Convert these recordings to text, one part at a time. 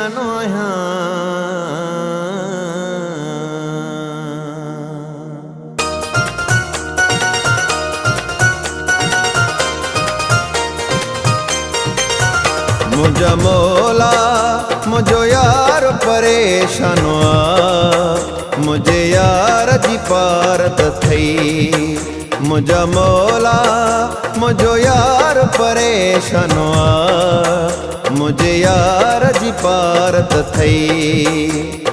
परेशान आहियां। मुझा मौला मुझो यार परेशान आ, मुझे यार जी पारत थई। मुझा मौला मुझो यार परेशान आ, मुझे यार जी पारत थई।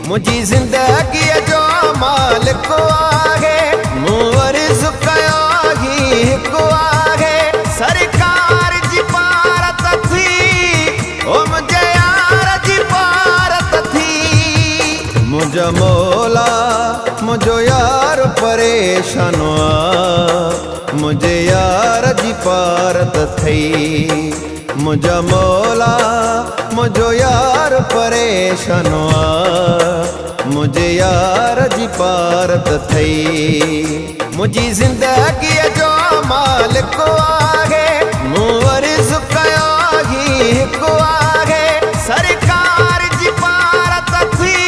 मुझी जिंदगी जो मालिक आहे, मूं वरिस कयो ही हिकु आहे। सरकार जी पारत थी, ओ मुझे यार जी पारत थी। मुझा मौला मुझो यार परेशान आ, मुझे यार जी पारत थई। मुझा मौला मुझो यार परेशान आ, मुझे यार जी पारत थई। मुझी जिंदगी जो मालिक आहे, मूं वरिस कयो ही हिकु आहे। सरकार जी पारत थी,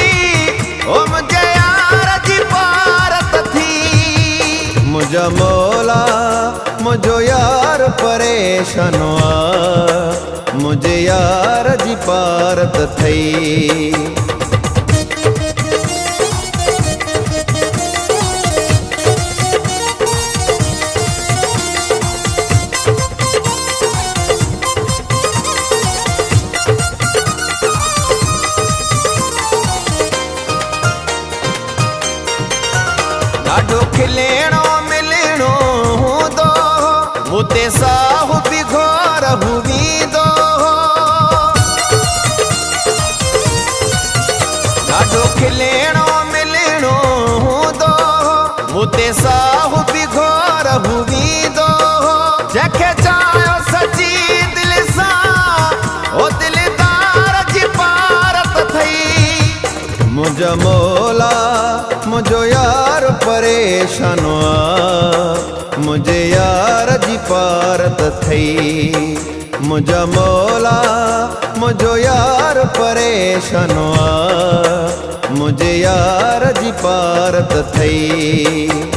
ओ मुझे यार जी पारत थी। मुझा मौला मुझो यार परेशान आ, मुझे यार जी पारत थई। ॾाढो खिलेणो मिलणो हूंदो, हुते साहु बि घोर हुंदो। ॾाढो खिलेणो मिलणो हूंदो, हुते साहु बि घोर हुंदो। जंहिंखे चाहियो सची दिलि सां, ओ दिलदार जी पारत थई। मुझा मौला मुझो यार परेशान आ, मुझे यार जी पारत थई। मुझा मौला मुझो यार परेशान आ, मुझे यार जी पारत थई।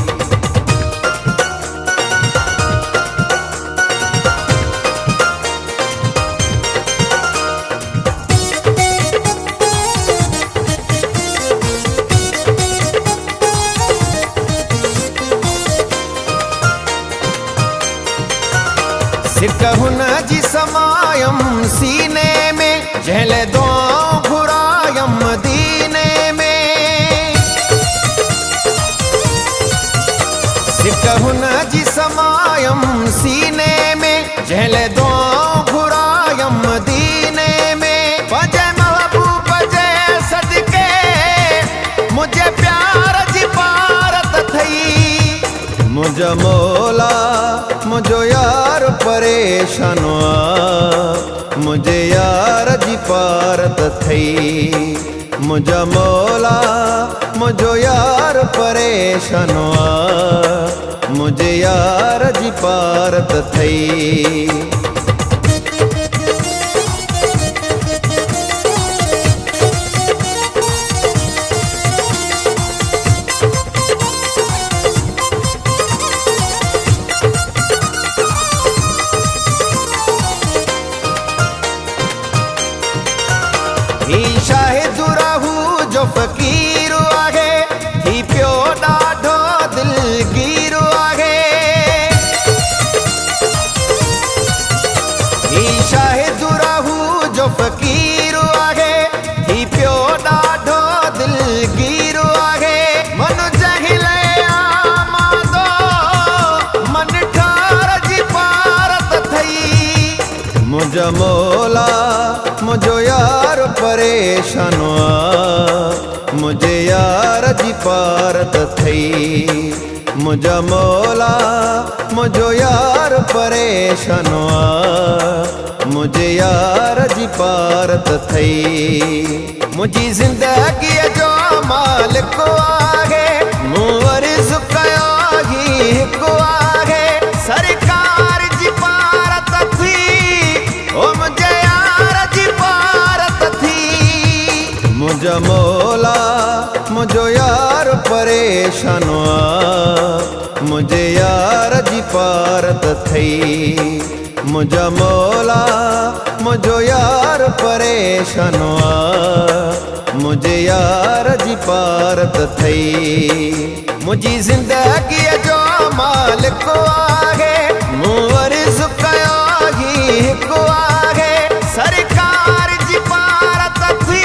सिक हुन जी समायम सीने में, जंहिं दुआऊं घुरायम मदीने में। सिक हुन जी समायम सीने में, जंहिं दुआऊं घुरायम मदीने में। पंहिंजे महबूब जे सदके मुझे प्यार जी पारत थई। मुझा मौला मुझो यार परेशान आ, मुझे यार जी पारत थई। मुझा मौला मुझो यार परेशान आ, मुझे यार जी पारत थई। ही शाहिद रहू जो फ़कीर आहे, ही पियो ॾाढो दिलगीर आहे। ही शाहिद रहू जो फ़कीर आहे, ही पियो ॾाढो दिलगीर आहे। मन जंहिं आमादो, मन ठार जी पारत थई। मुझा मौला मुझो यार परेशान आ, मुझे यार जी पारत थई। मुझा मौला मुझो यार परेशान आ, मुझे यार जी पारत थई। मुझी जिंदगी जो मालिक आहे, मूं वरिस कयो ही हिकु आहे। सरकार जी पारत थी, ओ मुझे यार जी पारत थी। मुझा मौला मुझो यार परेशान मुझे यार जी पारत थई। मुझा मौला मुझो यार परेशान मुझे यार जी पारत थई। मुझी जिंदगी जो मालिक आहे मूं वरी सुकयो ही हिकु आहे सरकार जी पारत थी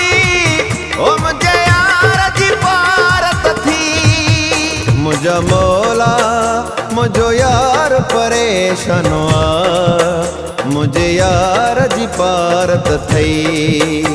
ओ मुझे यार जी पारत थी। मुझा मौला मुझो यार परेशान मुझे यार जी पारत थई।